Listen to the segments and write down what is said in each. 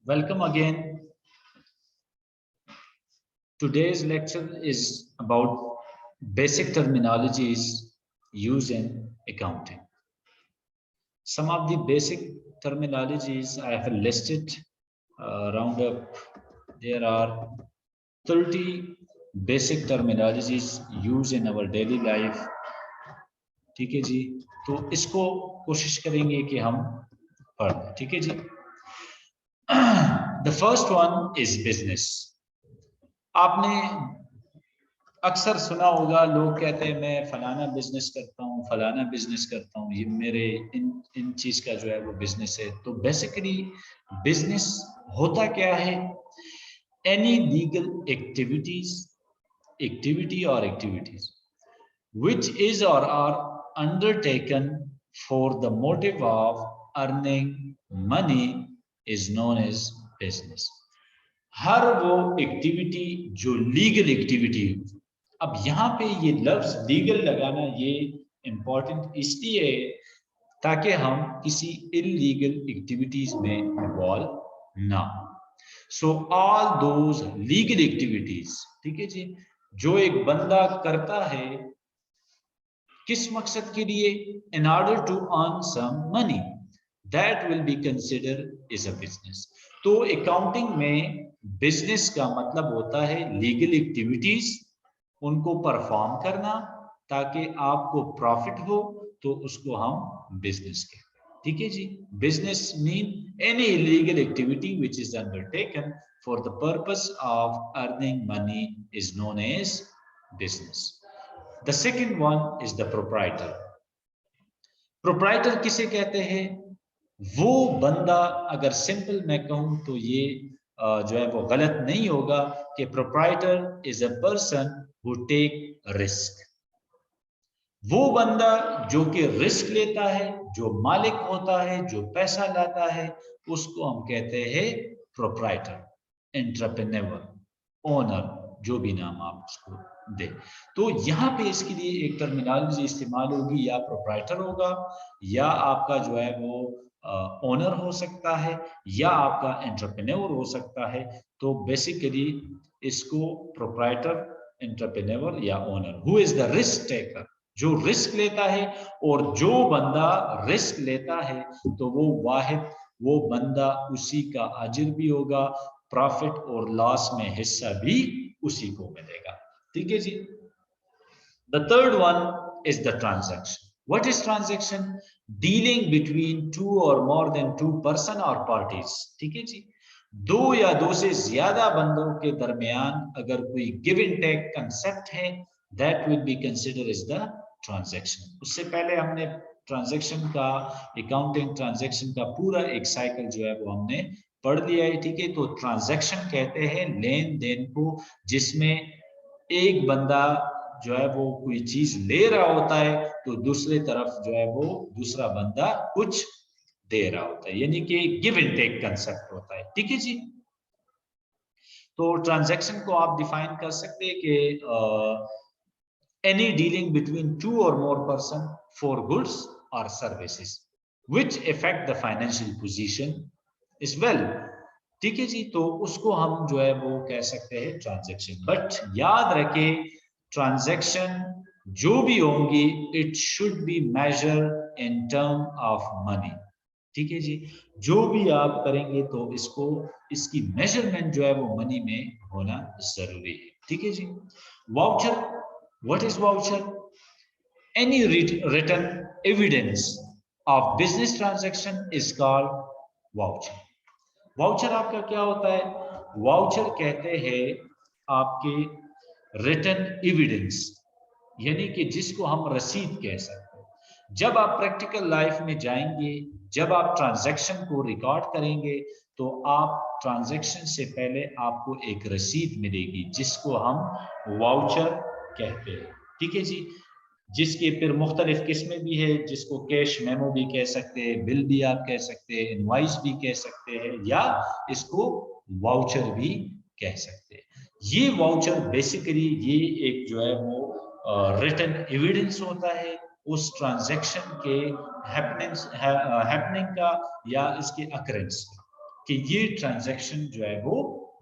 Welcome again. Today's lecture is about basic terminologies used in accounting. Some of the basic terminologies I have listed, round up. There are 30 basic terminologies used in our daily life. ठीक है जी, तो इसको कोशिश करेंगे कि हम पढ़ें. ठीक है जी. The first one is business. आपने अक्सर सुना होगा, लोग कहते हैं मैं फलाना बिजनेस करता हूँ, फलाना बिजनेस करता हूँ, ये मेरे इन चीज का जो है वो बिजनेस है. तो बेसिकली बिजनेस होता क्या है? एनी लीगल एक्टिविटी और activities which is or are undertaken for the motive of earning money is known as business. हर वो एक्टिविटी जो लीगल एक्टिविटी. अब यहाँ पे ये लफ्ज लीगल लगाना ये इंपॉर्टेंट इसलिए है ताकि हम किसी इलीगल एक्टिविटीज में इन्वॉल्व ना हो. So all those legal activities, ठीक है जी, जो एक बंदा करता है किस मकसद के लिए? In order to earn some money, that will be considered as a business. तो अकाउंटिंग में बिजनेस का मतलब होता है लीगल एक्टिविटीज, उनको परफॉर्म करना ताकि आपको प्रॉफिट हो, तो उसको हम बिजनेस कहते हैं. ठीक है जी. Business mean any illegal activity which is undertaken for the purpose of earning money is known as business. The second one is the proprietor. Proprietor किसे कहते हैं? वो बंदा, अगर सिंपल मैं कहूं तो ये जो है वो गलत नहीं होगा कि proprietor is a person who take risk. वो बंदा जो कि रिस्क लेता है, जो मालिक होता है, जो पैसा लाता है, उसको हम कहते हैं proprietor, entrepreneur, ओनर, जो भी नाम आप उसको दे. तो यहाँ पे इसके लिए एक टर्मिनोलॉजी इस्तेमाल होगी, या प्रोप्राइटर होगा, या आपका जो है वो ओनर हो सकता है, या आपका एंटरप्रेन्योर हो सकता है. तो बेसिकली इसको प्रोप्राइटर, एंटरप्रेन्योर या owner. Who is the risk taker? जो रिस्क लेता है. और जो बंदा रिस्क लेता है तो वो वाहिद वो बंदा उसी का अजर भी होगा, प्रॉफिट और लॉस में हिस्सा भी उसी को मिलेगा. ठीक है जी. The third one is the transaction. What is transaction? Dealing between two or more than two person or parties. ठीक है जी. दो या दो से ज्यादा बंदों के दरमियान अगर कोई गिव एंड टेक कंसेप्ट है, that will be considered as the transaction. उससे पहले हमने ट्रांजैक्शन का, अकाउंटिंग ट्रांजैक्शन का पूरा एक साइकिल जो है वो हमने पढ़ लिया है. ठीक है. तो ट्रांजैक्शन कहते हैं लेन देन को, जिसमें एक बंदा जो है वो कोई चीज ले रहा होता है तो दूसरी तरफ जो है वो दूसरा बंदा कुछ दे रहा होता है, यानी कि गिव एंड टेक कंसेप्ट होता है. ठीक है जी. तो ट्रांजैक्शन को आप डिफाइन कर सकते हैं कि any dealing between two or more person for goods or services which affect the financial position as well. ठीक है जी. तो उसको हम जो है वो कह सकते हैं ट्रांजैक्शन. बट याद रखें, ट्रांजैक्शन जो भी होंगी it should be measured in term of money. ठीक है जी. जो भी आप करेंगे तो इसको, इसकी मेजरमेंट जो है वो मनी में होना जरूरी है. ठीक है जी. Voucher. What is voucher? Any written evidence of business transaction is called voucher. Voucher आपका क्या होता है? Voucher कहते हैं आपके written evidence, यानी कि जिसको हम रसीद कह सकते हैं. जब आप प्रैक्टिकल लाइफ में जाएंगे, जब आप ट्रांजैक्शन को रिकॉर्ड करेंगे, तो आप ट्रांजैक्शन से पहले आपको एक रसीद मिलेगी जिसको हम वाउचर कहते हैं. ठीक है जी. जिसके फिर मुख्तलिफ किस्में भी है, जिसको कैश मेमो भी कह सकते हैं, बिल भी आप कह सकते हैं, इनवॉइस भी कह सकते हैं, या इसको वाउचर भी कह सकते हैं. ये वाउचर बेसिकली ये एक जो है वो रिटन एविडेंस होता है उस ट्रांजैक्शन के हैपनिंग का या इसके अकरेंस का. कि ये ट्रांजैक्शन जो है वो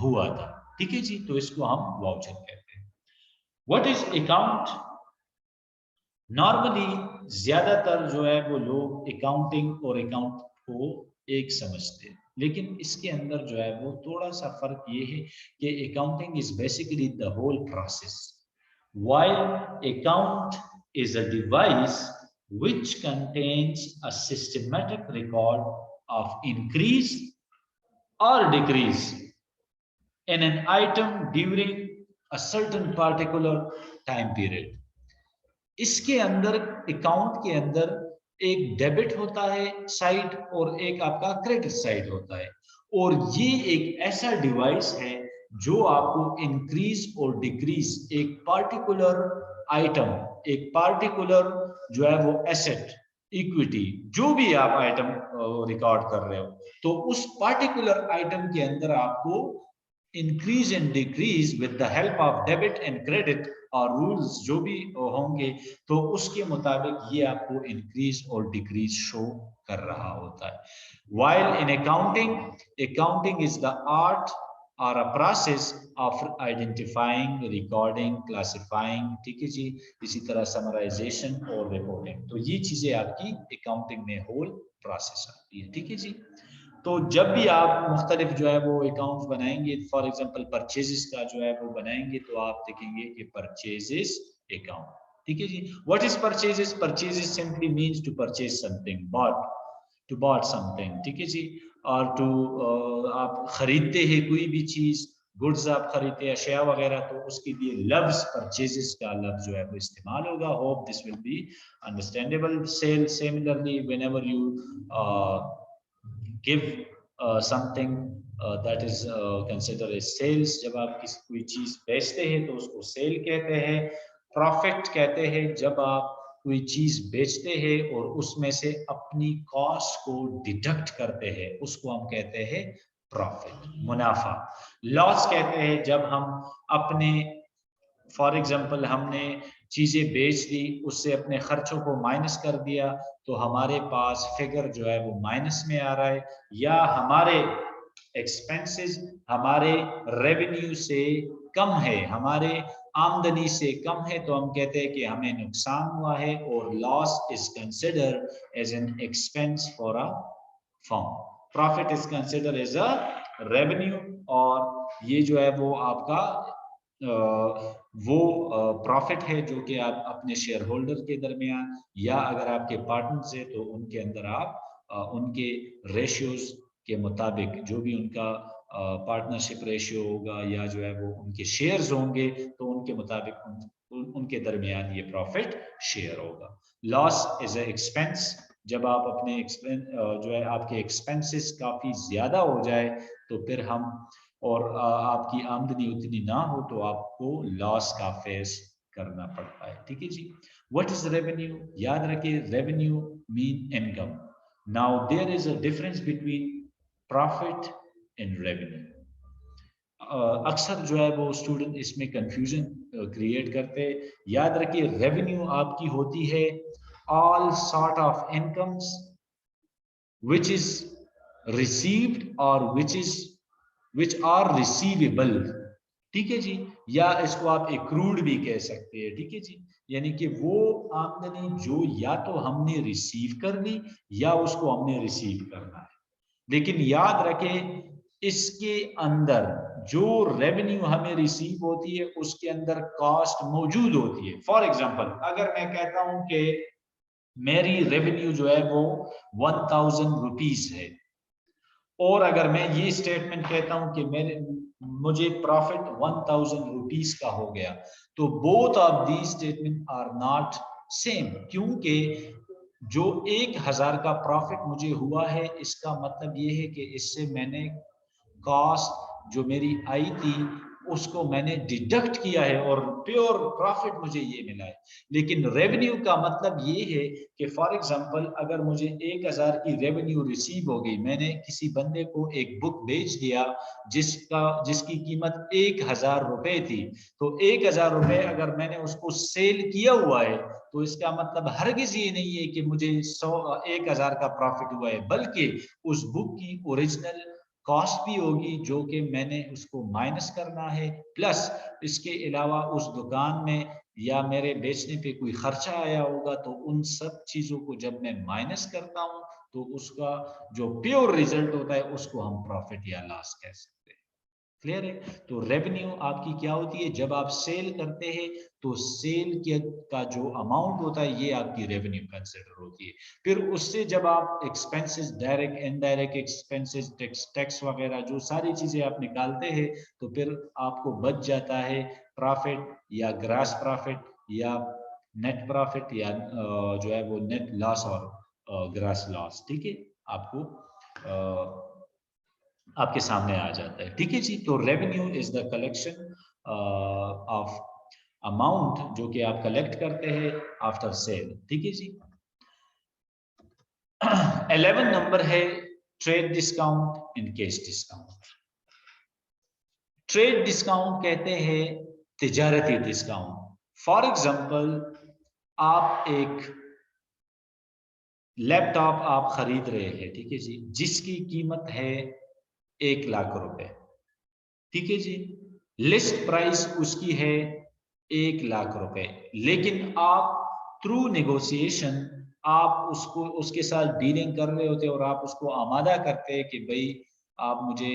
हुआ था। ठीक है जी, तो इसको हम वाउचर कहते हैं। What is account? नॉर्मली ज्यादातर जो है वो लोग अकाउंटिंग और अकाउंट को एक समझते हैं, लेकिन इसके अंदर जो है वो थोड़ा सा फर्क ये है कि accounting is basically the whole process, while account is a device which contains a systematic record of increase or decrease in an item during a certain particular time period. इसके अंदर, अकाउंट के अंदर एक डेबिट होता है side और एक आपका क्रेडिट साइड होता है, और ये एक ऐसा डिवाइस है जो आपको इंक्रीज और डिक्रीज एक पार्टिकुलर आइटम, एक पार्टिकुलर जो है वो एसेट, इक्विटी, जो भी आप आइटम रिकॉर्ड कर रहे हो, तो उस पार्टिकुलर आइटम के अंदर आपको increase and decrease with the help of debit and credit और रूल्स जो भी होंगे, तो उसके मुताबिक ये आपको इंक्रीज और डिक्रीज शो कर रहा होता है। While in accounting, accounting is the art or a process of identifying, recording, classifying, ठीक है जी, इसी तरह समराइजेशन और रिपोर्टिंग, तो ये चीजें आपकी अकाउंटिंग में होल प्रोसेस आती है। ठीक है जी, तो जब भी आप मुख्तलिफ जो है वो अकाउंट्स बनाएंगे, फॉर एग्जांपल परचेजेस का जो है वो बनाएंगे, तो आप देखेंगे कि परचेजेस अकाउंट। ठीक है जी, what is purchases? Purchases simply means to purchase something, bought, to bought something. ठीक है जी, और टू आप खरीदते हैं कोई भी चीज, गुड्स आप खरीदते हैं, अशिया वगैरह, तो उसके लिए लफ्ज परचेजेस का लफ्ज जो है वो इस्तेमाल होगा। Hope this will be understandable. Sale, similarly whenever you give something that is considered as sales, जब आप किसी कोई चीज बेचते हैं तो उसको सेल कहते हैं। प्रॉफिट कहते हैं जब आप कोई चीज बेचते हैं और उसमें से अपनी कॉस्ट को डिडक्ट करते हैं, उसको हम कहते हैं प्रॉफिट, मुनाफा। लॉस कहते हैं जब हम अपने, फॉर एग्जाम्पल हमने चीजें बेच दी, उससे अपने खर्चों को माइनस कर दिया, तो हमारे पास फिगर जो है वो माइनस में आ रहा है, या हमारे एक्सपेंसेस हमारे रेवेन्यू से कम है, हमारे आमदनी से कम है, तो हम कहते हैं कि हमें नुकसान हुआ है, और loss is considered as an expense for a firm. Profit is considered as a revenue, और ये जो है वो आपका वो प्रॉफिट है जो कि आप अपने शेयर होल्डर के दरमियान, या अगर आपके पार्टनर्स है तो उनके अंदर आप उनके रेशियोज के मुताबिक, जो भी उनका पार्टनरशिप रेशियो होगा या जो है वो उनके शेयर्स होंगे, तो उनके मुताबिक उनके दरमियान ये प्रॉफिट शेयर होगा। लॉस इज ए एक्सपेंस, जब आप अपने एक्सपेंस जो है आपके एक्सपेंसेस काफी ज्यादा हो जाए, तो फिर हम, और आपकी आमदनी उतनी ना हो, तो आपको लॉस का फेस करना पड़ता है। ठीक है जी, व्हाट इज रेवेन्यू? याद रखिए, revenue mean income. Now there is a difference between profit and revenue. अक्सर जो है वो स्टूडेंट इसमें कंफ्यूजन क्रिएट करते हैं। याद रखिए, रेवेन्यू आपकी होती है all sort of incomes which is received or which are receivable। ठीक है जी, या इसको आप एक्रूड भी कह सकते हैं। ठीक है जी, यानी कि वो आमदनी जो या तो हमने रिसीव कर ली या उसको हमने रिसीव करना है। लेकिन याद रखें, इसके अंदर जो रेवेन्यू हमें रिसीव होती है उसके अंदर कॉस्ट मौजूद होती है। फॉर एग्जांपल, अगर मैं कहता हूं कि मेरी रेवेन्यू जो है वो 1000 रुपीज है, और अगर मैं ये स्टेटमेंट कहता हूं कि मुझे प्रॉफिट 1000 रुपीज का हो गया, तो both of the statement are not same, क्योंकि जो 1000 का प्रॉफिट मुझे हुआ है, इसका मतलब ये है कि इससे मैंने कॉस्ट जो मेरी आई थी उसको मैंने डिडक्ट किया है और प्योर प्रॉफिट मुझे ये मिला है। लेकिन रेवेन्यू का मतलब ये है कि फॉर एग्जांपल, अगर मुझे 1000 की रेवेन्यू रिसीव हो गई, मैंने किसी बंदे को एक बुक बेच दिया जिसकी कीमत 1000 रुपए थी, तो 1000 रुपए अगर मैंने उसको सेल किया हुआ है, तो इसका मतलब हरगिज ये नहीं है कि मुझे 1000 का प्रॉफिट हुआ है, बल्कि उस बुक की ओरिजिनल कॉस्ट भी होगी जो कि मैंने उसको माइनस करना है, प्लस इसके अलावा उस दुकान में या मेरे बेचने पे कोई खर्चा आया होगा, तो उन सब चीज़ों को जब मैं माइनस करता हूँ तो उसका जो प्योर रिजल्ट होता है उसको हम प्रॉफिट या लॉस कह सकते हैं। क्लियर है? तो रेवेन्यू आपकी क्या होती है, जब आप सेल करते हैं तो सेल के का जो अमाउंट होता है ये आपकी रेवेन्यू कंसिडर होती है। फिर उससे जब आप expenses, direct indirect expenses, tax वगैरह जो सारी चीजें आप निकालते हैं तो फिर आपको बच जाता है प्रॉफिट या ग्रॉस प्रॉफिट या नेट प्रॉफिट या जो है वो नेट लॉस और ग्रॉस लॉस। ठीक है, आपको आपके सामने आ जाता है। ठीक है जी, तो revenue is the collection of amount जो कि आप कलेक्ट करते हैं आफ्टर सेल। ठीक है जी। 11 नंबर है trade discount in case discount. Trade discount कहते हैं तिजारती डिस्काउंट। फॉर एग्जांपल, आप एक लैपटॉप आप खरीद रहे हैं, ठीक है जी, जिसकी कीमत है 1,00,000 रुपए। ठीक है जी, लिस्ट प्राइस उसकी है 1,00,000 रुपए, लेकिन आप थ्रू नेगोशिएशन आप उसको उसके साथ डीलिंग कर रहे होते और आप उसको आमादा करते हैं कि भाई आप मुझे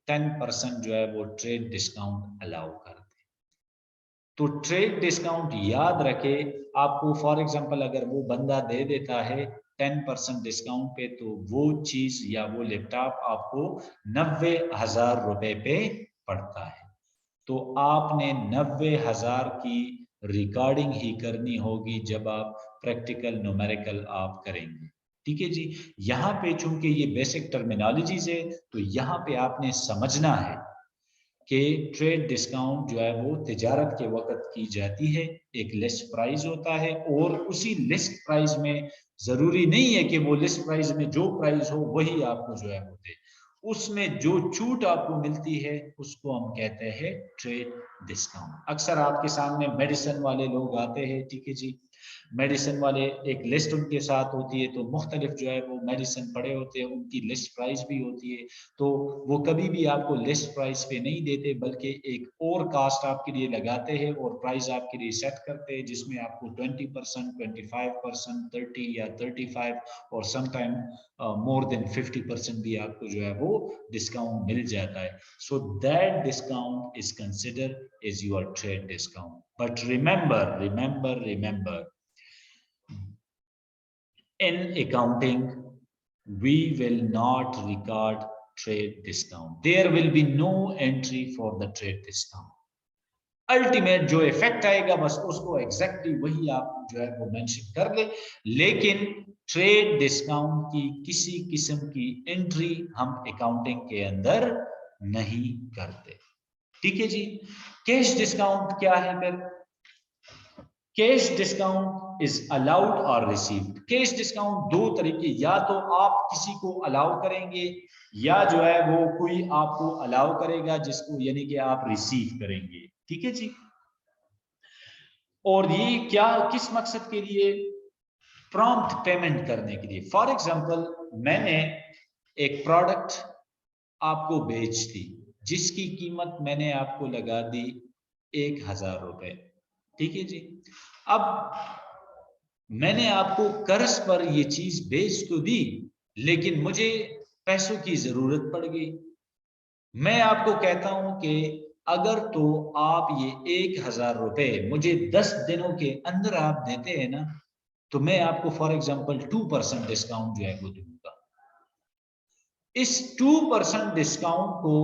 10% जो है वो ट्रेड डिस्काउंट अलाउ कर दें। तो ट्रेड डिस्काउंट याद रखे, आपको फॉर एग्जांपल अगर वो बंदा दे देता है 10% डिस्काउंट पे, तो वो चीज या वो लैपटॉप आपको 90,000 रुपए पे पड़ता है। तो आपने 90,000 की रिकॉर्डिंग ही करनी होगी जब आप प्रैक्टिकल न्यूमेरिकल आप करेंगे। ठीक है जी, यहाँ पे चूंकि ये बेसिक टर्मिनोलॉजीज है तो यहाँ पे आपने समझना है कि ट्रेड डिस्काउंट जो है वो तिजारत के वक्त की जाती है। एक लिस्ट प्राइस होता है और उसी लिस्ट प्राइस में जरूरी नहीं है कि वो लिस्ट प्राइस में जो प्राइस हो वही आपको जो है वो दे, उसमें जो छूट आपको मिलती है उसको हम कहते हैं ट्रेड डिस्काउंट। अक्सर आपके सामने मेडिसिन वाले लोग आते हैं, ठीक है जी, मेडिसिन वाले एक लिस्ट उनके साथ होती है, तो मुख्तलिफ जो है वो मेडिसिन पड़े होते हैं, उनकी लिस्ट प्राइस भी होती है। तो वो कभी भी आपको लिस्ट प्राइस पे नहीं देते बल्कि एक और कास्ट आपके लिए लगाते हैं और प्राइस आपके लिए सेट करते हैं, जिसमें आपको 20%, 25%, 30 या 35 और समटाइम मोर देन 50% भी आपको जो है वो डिस्काउंट मिल जाता है। So that discount is consider is your trade discount. But remember, in accounting, we will not record trade discount. There will be no entry for the trade discount. Ultimate जो effect आएगा बस उसको exactly वही आप जो है वो mention कर ले, लेकिन ट्रेड डिस्काउंट की किसी किस्म की एंट्री हम अकाउंटिंग के अंदर नहीं करते। ठीक है जी। कैश डिस्काउंट क्या है फिर? कैश डिस्काउंट इज अलाउड और रिसीव्ड। कैश डिस्काउंट दो तरीके, या तो आप किसी को अलाउ करेंगे या जो है वो कोई आपको अलाउ करेगा जिसको यानी कि आप रिसीव करेंगे। ठीक है जी। और ये क्या किस मकसद के लिए? प्रॉम्प्ट पेमेंट करने के लिए। फॉर एग्जांपल, मैंने एक प्रोडक्ट आपको बेच दी जिसकी कीमत मैंने आपको लगा दी 1,000 रुपए। ठीक है जी। अब मैंने आपको कर्ज पर ये चीज बेच तो दी, लेकिन मुझे पैसों की जरूरत पड़ गई। मैं आपको कहता हूं कि अगर तो आप ये 1,000 रुपए मुझे 10 दिनों के अंदर आप देते हैं ना, तो मैं आपको फॉर एग्जांपल 2% डिस्काउंट जो है वो दूंगा। इस 2% डिस्काउंट को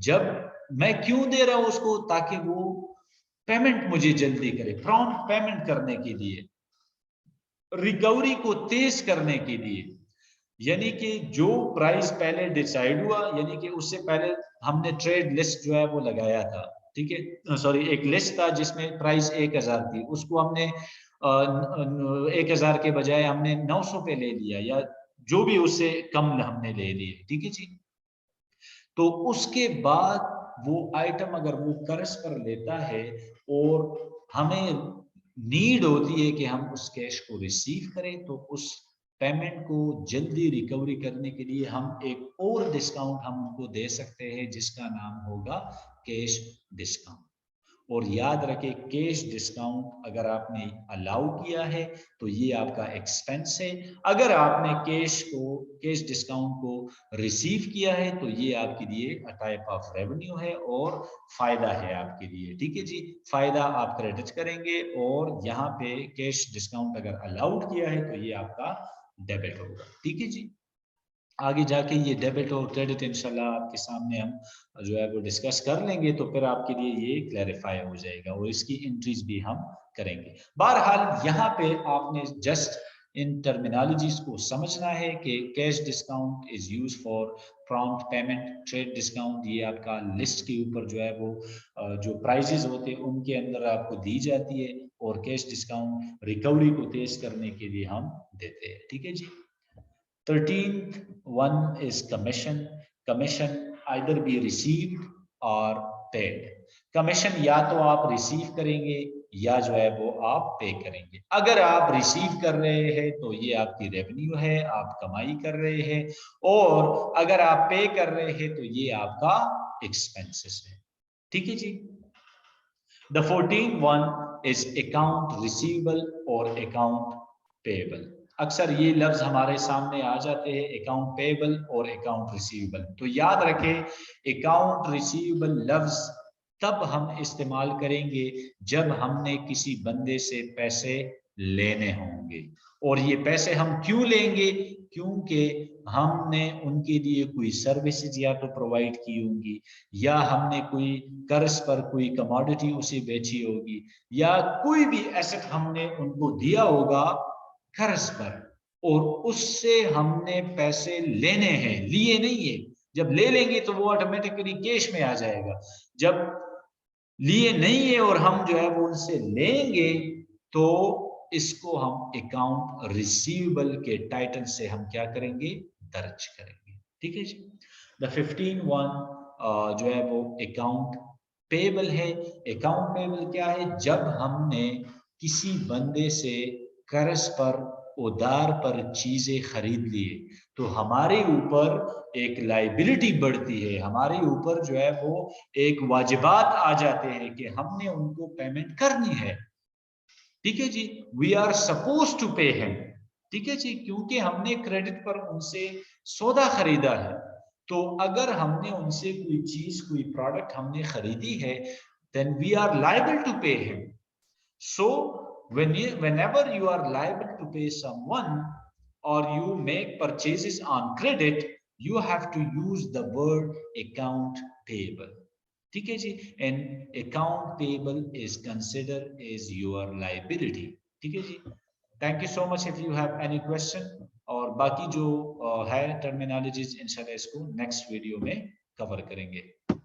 जब मैं क्यों दे रहा हूं उसको, ताकि वो पेमेंट मुझे जल्दी करे, प्रॉम्प्ट पेमेंट करने के लिए, रिकवरी को तेज करने के लिए। यानी कि जो प्राइस पहले डिसाइड हुआ, यानी कि उससे पहले हमने ट्रेड लिस्ट जो है वो लगाया था, ठीक है, सॉरी, एक लिस्ट था जिसमें प्राइस 1,000 थी, उसको हमने 1,000 के बजाय हमने 900 पे ले लिया या जो भी उससे कम हमने ले लिए। ठीक है जी। तो उसके बाद वो आइटम अगर वो कर्ज पर लेता है और हमें नीड होती है कि हम उस कैश को रिसीव करें, तो उस पेमेंट को जल्दी रिकवरी करने के लिए हम एक और डिस्काउंट हम उनको दे सकते हैं जिसका नाम होगा कैश डिस्काउंट। और याद रखें, कैश डिस्काउंट अगर आपने अलाउ किया है तो ये आपका एक्सपेंस है, अगर आपने कैश डिस्काउंट को रिसीव किया है तो ये आपके लिए अ टाइप ऑफ रेवेन्यू है और फायदा है आपके लिए। ठीक है जी, फायदा आप क्रेडिट करेंगे और यहाँ पे कैश डिस्काउंट अगर अलाउड किया है तो ये आपका डेबिट होगा। ठीक है जी, आगे जाके ये डेबिट और क्रेडिट इंशाल्लाह आपके सामने हम जो है वो डिस्कस कर लेंगे, तो फिर आपके लिए ये क्लैरिफाई हो जाएगा और इसकी एंट्रीज भी हम करेंगे। बहरहाल यहाँ पे आपने जस्ट इन टर्मिनोलॉजीज को समझना है कि cash discount is use for prompt payment, trade discount ये आपका लिस्ट के ऊपर जो है वो जो प्राइजेस होते हैं उनके अंदर आपको दी जाती है, और कैश डिस्काउंट रिकवरी को तेज करने के लिए हम देते हैं। ठीक है जी। 13th one is commission. Commission either be received or paid. Commission या तो आप रिसीव करेंगे या जो है वो आप पे करेंगे। अगर आप रिसीव कर रहे हैं तो ये आपकी रेवेन्यू है, आप कमाई कर रहे हैं, और अगर आप पे कर रहे हैं तो ये आपका एक्सपेंसेस है। ठीक है जी। The 14th one is account receivable और account payable. अक्सर ये लफ्ज हमारे सामने आ जाते हैं, अकाउंट पेएबल और अकाउंट रिसीवेबल। तो याद रखें, अकाउंट रिसीवेबल लफ्ज तब हम इस्तेमाल करेंगे जब हमने किसी बंदे से पैसे लेने होंगे। और ये पैसे हम क्यों लेंगे? क्योंकि हमने उनके लिए कोई सर्विसेज या तो प्रोवाइड की होंगी, या हमने कोई कर्ज पर कोई कमोडिटी उसे बेची होगी, या कोई भी एसेट हमने उनको दिया होगा कर्ज पर, और उससे हमने पैसे लेने हैं, लिए नहीं है। जब ले लेंगे तो वो ऑटोमेटिकली कैश में आ जाएगा। जब लिए नहीं है और हम जो है वो उनसे लेंगे तो इसको हम अकाउंट रिसीवेबल के टाइटल से हम क्या करेंगे? दर्ज करेंगे। ठीक है जी। द 15 वन जो है वो अकाउंट पेएबल है। अकाउंट पेएबल क्या है? जब हमने किसी बंदे से कर्ज पर, उधार पर चीजें खरीद लिए तो हमारे ऊपर एक लाइबिलिटी बढ़ती है, हमारे ऊपर जो है वो एक वाजिबात आ जाते हैं कि हमने उनको पेमेंट करनी है। ठीक है जी, we are suppose to pay him. ठीक है जी, क्योंकि हमने क्रेडिट पर उनसे सौदा खरीदा है। तो अगर हमने उनसे कोई चीज, कोई प्रोडक्ट हमने खरीदी है, then we are liable to pay him. So whenever you are liable to pay someone or you make purchases on credit, you have to use the word account payable. ठीक है जी, and account payable is considered as your liability. ठीक है जी। Thank you so much. If you have any question, और बाकी जो है terminologies इंशाल्लाह इसको नेक्स्ट वीडियो में कवर करेंगे।